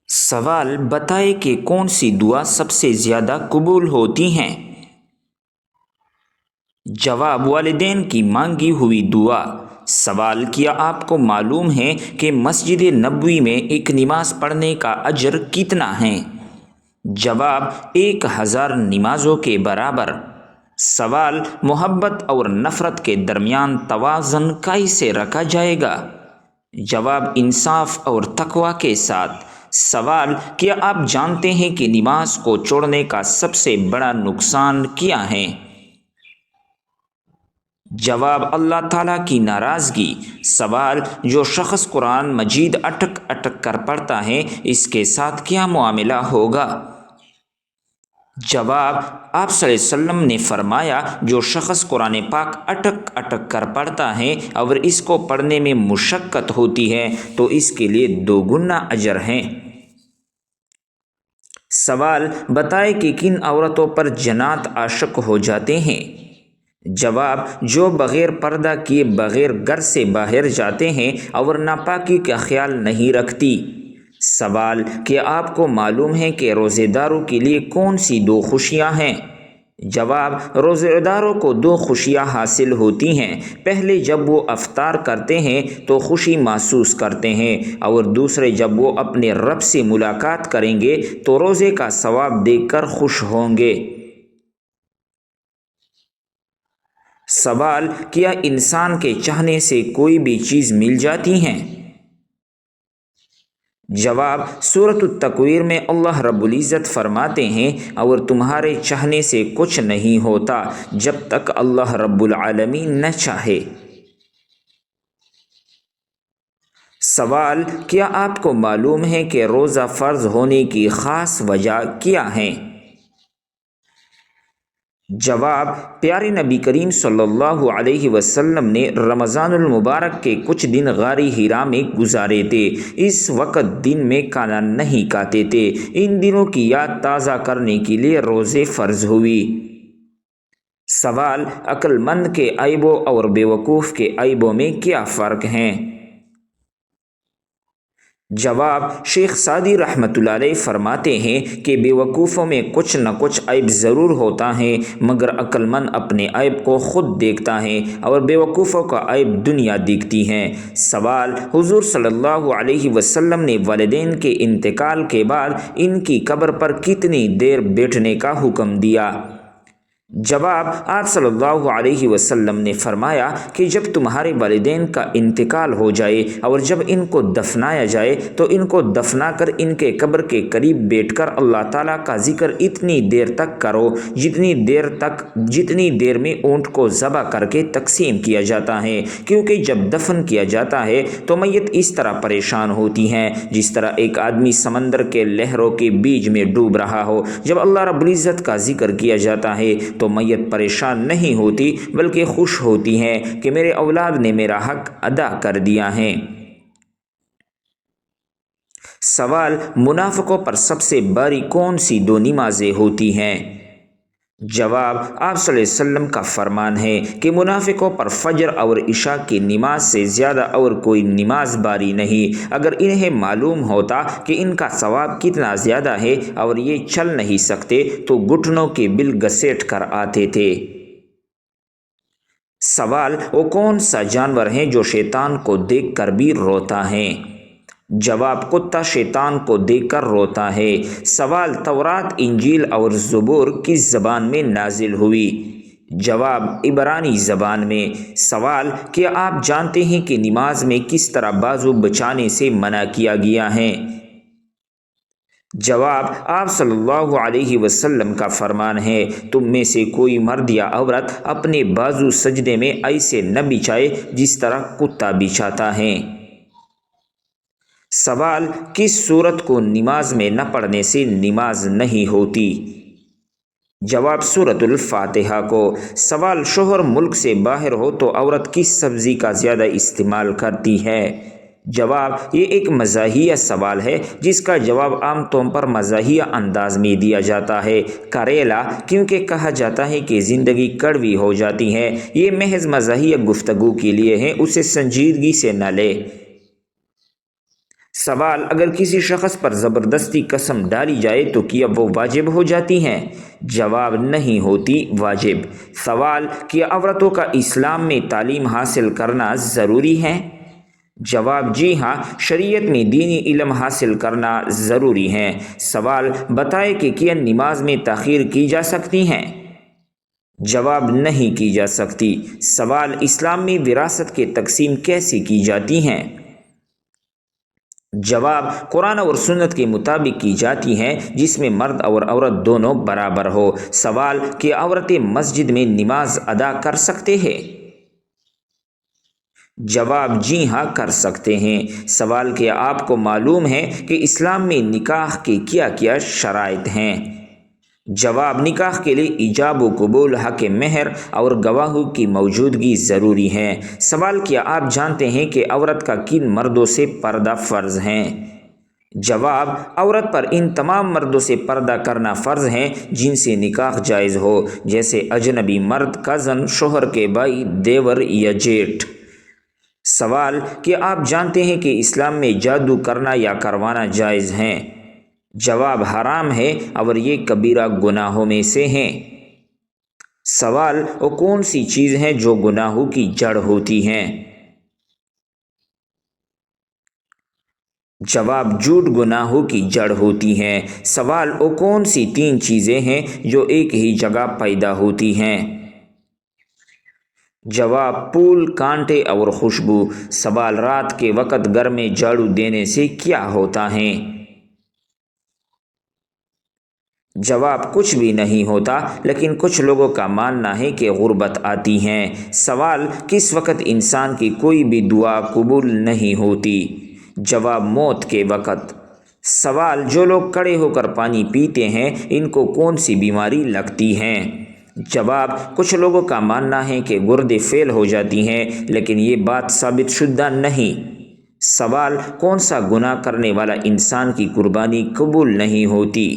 سوال بتائیں کہ کون سی دعا سب سے زیادہ قبول ہوتی ہیں؟ جواب: والدین کی مانگی ہوئی دعا۔ سوال: کیا آپ کو معلوم ہے کہ مسجد نبوی میں ایک نماز پڑھنے کا اجر کتنا ہے؟ جواب: 1000 نمازوں کے برابر۔ سوال: محبت اور نفرت کے درمیان توازن کیسے رکھا جائے گا؟ جواب: انصاف اور تقوی کے ساتھ۔ سوال: کیا آپ جانتے ہیں کہ نماز کو چھوڑنے کا سب سے بڑا نقصان کیا ہے؟ جواب: اللہ تعالیٰ کی ناراضگی۔ سوال: جو شخص قرآن مجید اٹک اٹک کر پڑھتا ہے اس کے ساتھ کیا معاملہ ہوگا؟ جواب: آپ صلی اللہ علیہ وسلم نے فرمایا، جو شخص قرآن پاک اٹک اٹک کر پڑھتا ہے اور اس کو پڑھنے میں مشقت ہوتی ہے تو اس کے لیے 2 گنا اجر ہیں۔ سوال: بتائیں کہ کن عورتوں پر جنات عاشق ہو جاتے ہیں؟ جواب: جو بغیر پردہ کیے بغیر گھر سے باہر جاتے ہیں اور ناپاکی کا خیال نہیں رکھتی۔ سوال: کیا آپ کو معلوم ہے کہ روزے داروں کے لیے کون سی 2 خوشیاں ہیں؟ جواب: روزے داروں کو 2 خوشیاں حاصل ہوتی ہیں۔ پہلے جب وہ افطار کرتے ہیں تو خوشی محسوس کرتے ہیں، اور دوسرے جب وہ اپنے رب سے ملاقات کریں گے تو روزے کا ثواب دیکھ کر خوش ہوں گے۔ سوال: کیا انسان کے چاہنے سے کوئی بھی چیز مل جاتی ہے؟ جواب: سورۃ التکویر میں اللہ رب العزت فرماتے ہیں، اور تمہارے چاہنے سے کچھ نہیں ہوتا جب تک اللہ رب العالمین نہ چاہے۔ سوال: کیا آپ کو معلوم ہے کہ روزہ فرض ہونے کی خاص وجہ کیا ہے؟ جواب: پیارے نبی کریم صلی اللہ علیہ وسلم نے رمضان المبارک کے کچھ دن غار حرا میں گزارے تھے۔ اس وقت دن میں کھانا نہیں کھاتے تھے۔ ان دنوں کی یاد تازہ کرنے کے لیے روزے فرض ہوئی۔ سوال: عقل مند کے عیبوں اور بیوقوف کے عیبوں میں کیا فرق ہے؟ جواب: شیخ سعدی رحمۃ اللہ علیہ فرماتے ہیں کہ بیوقوفوں میں کچھ نہ کچھ عیب ضرور ہوتا ہے، مگر عقل مند اپنے عیب کو خود دیکھتا ہے اور بیوقوفوں کا عیب دنیا دیکھتی ہے۔ سوال: حضور صلی اللہ علیہ وسلم نے والدین کے انتقال کے بعد ان کی قبر پر کتنی دیر بیٹھنے کا حکم دیا؟ جواب: آپ صلی اللہ علیہ وسلم نے فرمایا کہ جب تمہارے والدین کا انتقال ہو جائے اور جب ان کو دفنایا جائے تو ان کو دفنا کر ان کے قبر کے قریب بیٹھ کر اللہ تعالیٰ کا ذکر اتنی دیر تک کرو جتنی دیر میں اونٹ کو ذبح کر کے تقسیم کیا جاتا ہے، کیونکہ جب دفن کیا جاتا ہے تو میت اس طرح پریشان ہوتی ہے جس طرح ایک آدمی سمندر کے لہروں کے بیچ میں ڈوب رہا ہو۔ جب اللہ رب العزت کا ذکر کیا جاتا ہے تو میت پریشان نہیں ہوتی بلکہ خوش ہوتی ہے کہ میرے اولاد نے میرا حق ادا کر دیا ہے۔ سوال: منافقوں پر سب سے باری کون سی 2 نمازیں ہوتی ہیں؟ جواب: آپ صلی اللہ علیہ وسلم کا فرمان ہے کہ منافقوں پر فجر اور عشاء کی نماز سے زیادہ اور کوئی نماز باری نہیں۔ اگر انہیں معلوم ہوتا کہ ان کا ثواب کتنا زیادہ ہے اور یہ چل نہیں سکتے تو گھٹنوں کے بل گھسیٹ کر آتے تھے۔ سوال: وہ کون سا جانور ہے جو شیطان کو دیکھ کر بھی روتا ہے؟ جواب: کتا شیطان کو دیکھ کر روتا ہے۔ سوال: تورات، انجیل اور زبور کس زبان میں نازل ہوئی؟ جواب: عبرانی زبان میں۔ سوال: کیا آپ جانتے ہیں کہ نماز میں کس طرح بازو بچانے سے منع کیا گیا ہے؟ جواب: آپ صلی اللہ علیہ وسلم کا فرمان ہے، تم میں سے کوئی مرد یا عورت اپنے بازو سجدے میں ایسے نہ بچھائے جس طرح کتا بچھاتا ہے۔ سوال: کس سورت کو نماز میں نہ پڑھنے سے نماز نہیں ہوتی؟ جواب: سورۃ الفاتحہ کو۔ سوال: شوہر ملک سے باہر ہو تو عورت کس سبزی کا زیادہ استعمال کرتی ہے؟ جواب: یہ ایک مزاحیہ سوال ہے جس کا جواب عام طور پر مزاحیہ انداز میں دیا جاتا ہے۔ کریلا، کیونکہ کہا جاتا ہے کہ زندگی کڑوی ہو جاتی ہے۔ یہ محض مزاحیہ گفتگو کے لیے ہے، اسے سنجیدگی سے نہ لے۔ سوال: اگر کسی شخص پر زبردستی قسم ڈالی جائے تو کیا وہ واجب ہو جاتی ہیں؟ جواب: نہیں ہوتی واجب۔ سوال: کیا عورتوں کا اسلام میں تعلیم حاصل کرنا ضروری ہے؟ جواب: جی ہاں، شریعت میں دینی علم حاصل کرنا ضروری ہے۔ سوال: بتائے کہ کیا نماز میں تاخیر کی جا سکتی ہیں؟ جواب: نہیں کی جا سکتی۔ سوال: اسلام میں وراثت کی تقسیم کیسے کی جاتی ہیں؟ جواب: قرآن اور سنت کے مطابق کی جاتی ہیں، جس میں مرد اور عورت دونوں برابر ہو۔ سوال: کہ عورتیں مسجد میں نماز ادا کر سکتے ہیں؟ جواب: جی ہاں، کر سکتے ہیں۔ سوال: کہ آپ کو معلوم ہے کہ اسلام میں نکاح کے کیا کیا شرائط ہیں؟ جواب: نکاح کے لیے ایجاب و قبول، حق مہر اور گواہوں کی موجودگی ضروری ہے۔ سوال: کیا آپ جانتے ہیں کہ عورت کا کن مردوں سے پردہ فرض ہے؟ جواب: عورت پر ان تمام مردوں سے پردہ کرنا فرض ہے جن سے نکاح جائز ہو، جیسے اجنبی مرد، کزن، شوہر کے بھائی، دیور یا جیٹھ۔ سوال: کہ آپ جانتے ہیں کہ اسلام میں جادو کرنا یا کروانا جائز ہے؟ جواب: حرام ہے اور یہ کبیرہ گناہوں میں سے ہیں۔ سوال: وہ کون سی چیز ہیں جو گناہوں کی جڑ ہوتی ہیں؟ جواب: جھوٹ گناہوں کی جڑ ہوتی ہے۔ سوال: وہ کون سی 3 چیزیں ہیں جو ایک ہی جگہ پیدا ہوتی ہیں؟ جواب: پھول، کانٹے اور خوشبو۔ سوال: رات کے وقت گھر میں جھاڑو دینے سے کیا ہوتا ہے؟ جواب: کچھ بھی نہیں ہوتا، لیکن کچھ لوگوں کا ماننا ہے کہ غربت آتی ہے۔ سوال: کس وقت انسان کی کوئی بھی دعا قبول نہیں ہوتی؟ جواب: موت کے وقت۔ سوال: جو لوگ کھڑے ہو کر پانی پیتے ہیں ان کو کون سی بیماری لگتی ہے؟ جواب: کچھ لوگوں کا ماننا ہے کہ گردے فیل ہو جاتی ہیں، لیکن یہ بات ثابت شدہ نہیں۔ سوال: کون سا گناہ کرنے والا انسان کی قربانی قبول نہیں ہوتی؟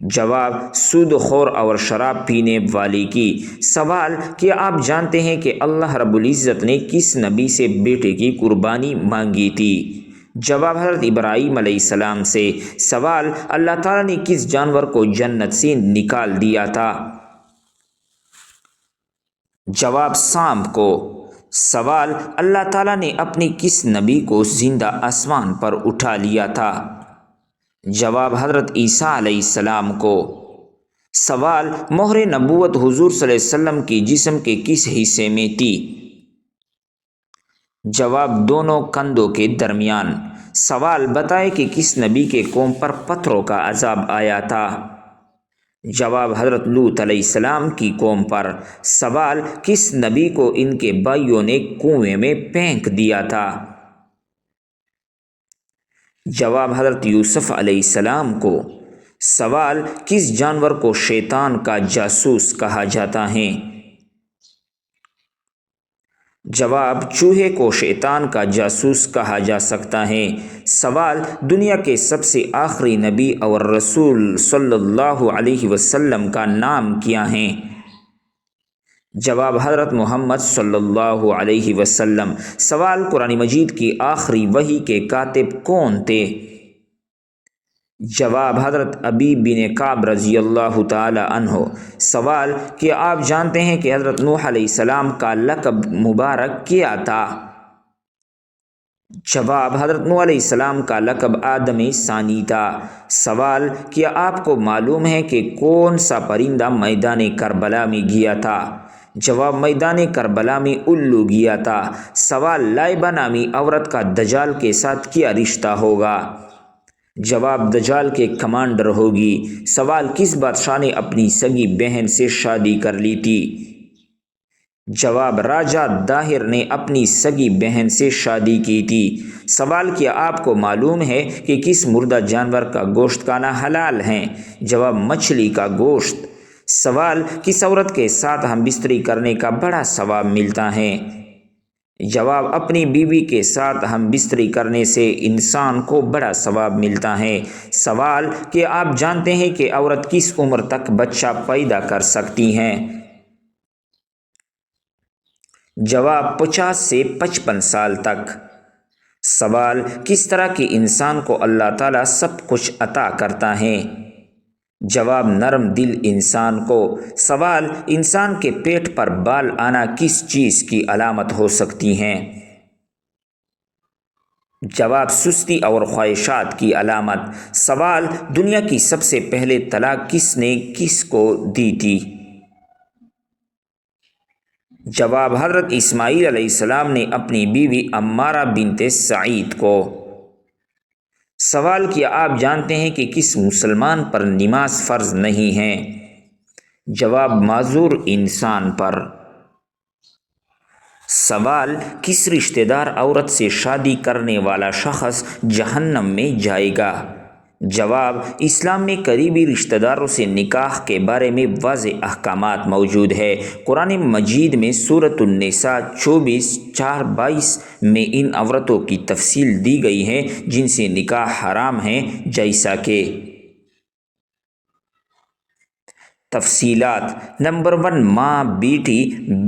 جواب: سود خور اور شراب پینے والے کی۔ سوال: کیا آپ جانتے ہیں کہ اللہ رب العزت نے کس نبی سے بیٹے کی قربانی مانگی تھی؟ جواب: حضرت ابراہیم علیہ السلام سے۔ سوال: اللہ تعالیٰ نے کس جانور کو جنت سے نکال دیا تھا؟ جواب: سانپ کو۔ سوال: اللہ تعالیٰ نے اپنے کس نبی کو زندہ آسمان پر اٹھا لیا تھا؟ جواب: حضرت عیسیٰ علیہ السلام کو۔ سوال: مہر نبوت حضور صلی اللہ علیہ وسلم کی جسم کے کس حصے میں تھی؟ جواب: دونوں کندھوں کے درمیان۔ سوال: بتائے کہ کس نبی کے قوم پر پتھروں کا عذاب آیا تھا؟ جواب: حضرت لوط علیہ السلام کی قوم پر۔ سوال: کس نبی کو ان کے بھائیوں نے کنویں میں پھینک دیا تھا؟ جواب: حضرت یوسف علیہ السلام کو۔ سوال: کس جانور کو شیطان کا جاسوس کہا جاتا ہے؟ جواب: چوہے کو شیطان کا جاسوس کہا جا سکتا ہے۔ سوال: دنیا کے سب سے آخری نبی اور رسول صلی اللہ علیہ وسلم کا نام کیا ہے؟ جواب: حضرت محمد صلی اللہ علیہ وسلم۔ سوال: قرآن مجید کی آخری وحی کے کاتب کون تھے؟ جواب: حضرت ابی بن کعب رضی اللہ تعالی عنہ۔ سوال: کیا آپ جانتے ہیں کہ حضرت نوح علیہ السلام کا لقب مبارک کیا تھا؟ جواب: حضرت نوح علیہ السلام کا لقب آدم ثانی تھا۔ سوال: کیا آپ کو معلوم ہے کہ کون سا پرندہ میدان کربلا میں گیا تھا؟ جواب: میدان کربلا میں الو گیا تھا۔ سوال: لائبہ نامی عورت کا دجال کے ساتھ کیا رشتہ ہوگا؟ جواب: دجال کے کمانڈر ہوگی۔ سوال: کس بادشاہ نے اپنی سگی بہن سے شادی کر لی تھی؟ جواب: راجہ داہر نے اپنی سگی بہن سے شادی کی تھی۔ سوال: کیا آپ کو معلوم ہے کہ کس مردہ جانور کا گوشت کھانا حلال ہے؟ جواب: مچھلی کا گوشت۔ سوال: کس عورت کے ساتھ ہم بستری کرنے کا بڑا ثواب ملتا ہے؟ جواب: اپنی بیوی کے ساتھ ہم بستری کرنے سے انسان کو بڑا ثواب ملتا ہے۔ سوال: کہ آپ جانتے ہیں کہ عورت کس عمر تک بچہ پیدا کر سکتی ہے؟ جواب: 50 سے 55 سال تک۔ سوال: کس طرح کے انسان کو اللہ تعالیٰ سب کچھ عطا کرتا ہے؟ جواب: نرم دل انسان کو۔ سوال: انسان کے پیٹ پر بال آنا کس چیز کی علامت ہو سکتی ہیں؟ جواب: سستی اور خواہشات کی علامت۔ سوال: دنیا کی سب سے پہلے طلاق کس نے کس کو دی تھی؟ جواب: حضرت اسماعیل علیہ السلام نے اپنی بیوی عمارہ بنت سعید کو۔ سوال: کیا آپ جانتے ہیں کہ کس مسلمان پر نماز فرض نہیں ہے؟ جواب: معذور انسان پر۔ سوال: کس رشتہ دار عورت سے شادی کرنے والا شخص جہنم میں جائے گا؟ جواب: اسلام میں قریبی رشتہ داروں سے نکاح کے بارے میں واضح احکامات موجود ہے۔ قرآن مجید میں سورۃ النساء 24:4-22 میں ان عورتوں کی تفصیل دی گئی ہے جن سے نکاح حرام ہے، جیسا کہ تفصیلات: نمبر 1، ماں، بیٹی،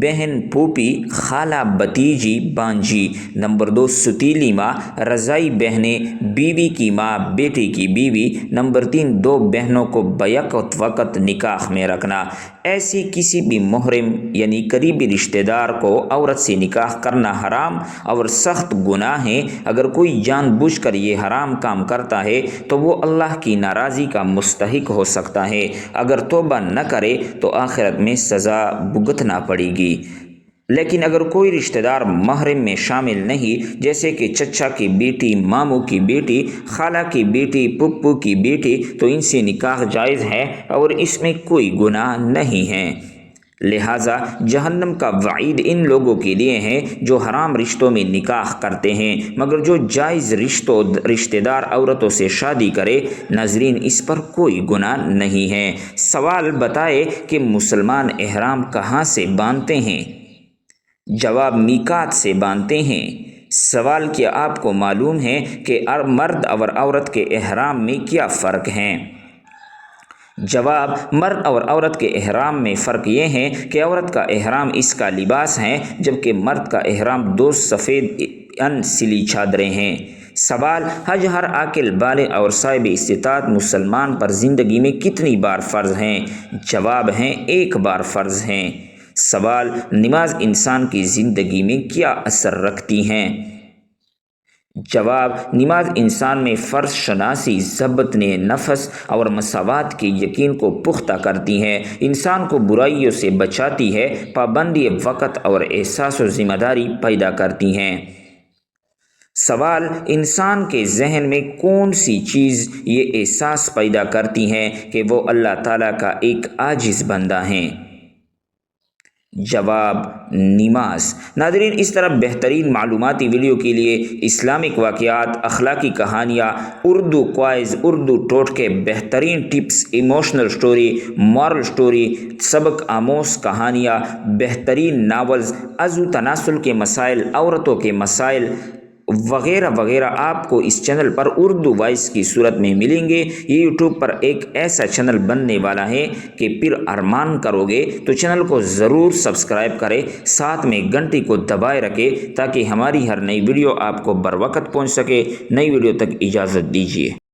بہن، پھوپھی، خالہ، بھتیجی، بانجی۔ نمبر 2، ستیلی ماں، رضاعی بہنیں، بیوی کی ماں، بیٹے کی بیوی۔ نمبر 3، 2 بہنوں کو بیک وقت نکاح میں رکھنا۔ ایسی کسی بھی محرم یعنی قریبی رشتہ دار کو عورت سے نکاح کرنا حرام اور سخت گناہ ہے۔ اگر کوئی جان بوجھ کر یہ حرام کام کرتا ہے تو وہ اللہ کی ناراضی کا مستحق ہو سکتا ہے۔ اگر توبہ نہ کرے تو آخرت میں سزا بھگتنا پڑے گی۔ لیکن اگر کوئی رشتہ دار محرم میں شامل نہیں، جیسے کہ چچا کی بیٹی، ماموں کی بیٹی، خالہ کی بیٹی، پھپھو کی بیٹی، تو ان سے نکاح جائز ہے اور اس میں کوئی گناہ نہیں ہے۔ لہٰذا جہنم کا وعید ان لوگوں کے لیے ہے جو حرام رشتوں میں نکاح کرتے ہیں، مگر جو جائز رشتہ دار عورتوں سے شادی کرے، ناظرین، اس پر کوئی گناہ نہیں ہے۔ سوال: بتائے کہ مسلمان احرام کہاں سے باندھتے ہیں؟ جواب: میقات سے باندھتے ہیں۔ سوال: کیا آپ کو معلوم ہے کہ مرد اور عورت کے احرام میں کیا فرق ہے؟ جواب: مرد اور عورت کے احرام میں فرق یہ ہے کہ عورت کا احرام اس کا لباس ہے، جبکہ مرد کا احرام 2 سفید سلی چادریں ہیں۔ سوال: حج ہر عاقل بالغ اور صاحب استطاعت مسلمان پر زندگی میں کتنی بار فرض ہیں؟ جواب ہیں 1 بار فرض ہیں۔ سوال: نماز انسان کی زندگی میں کیا اثر رکھتی ہیں؟ جواب: نماز انسان میں فرض شناسی، ضبط نفس اور مساوات کے یقین کو پختہ کرتی ہے، انسان کو برائیوں سے بچاتی ہے، پابندی وقت اور احساس و ذمہ داری پیدا کرتی ہیں۔ سوال: انسان کے ذہن میں کون سی چیز یہ احساس پیدا کرتی ہے کہ وہ اللہ تعالیٰ کا ایک عاجز بندہ ہے؟ جواب: نماز۔ ناظرین، اس طرح بہترین معلوماتی ویڈیو کے لیے اسلامک واقعات، اخلاقی کہانیاں، اردو کوائز، اردو ٹوٹکے، بہترین tips, emotional story, moral story, سبق آموز کہانیاں، بہترین ناولز، عضو تناسل کے مسائل، عورتوں کے مسائل وغیرہ وغیرہ آپ کو اس چینل پر اردو وائس کی صورت میں ملیں گے۔ یہ یوٹیوب پر ایک ایسا چینل بننے والا ہے کہ پھر ارمان کرو گے، تو چینل کو ضرور سبسکرائب کریں، ساتھ میں گھنٹی کو دبائے رکھیں تاکہ ہماری ہر نئی ویڈیو آپ کو بر وقت پہنچ سکے۔ نئی ویڈیو تک اجازت دیجیے۔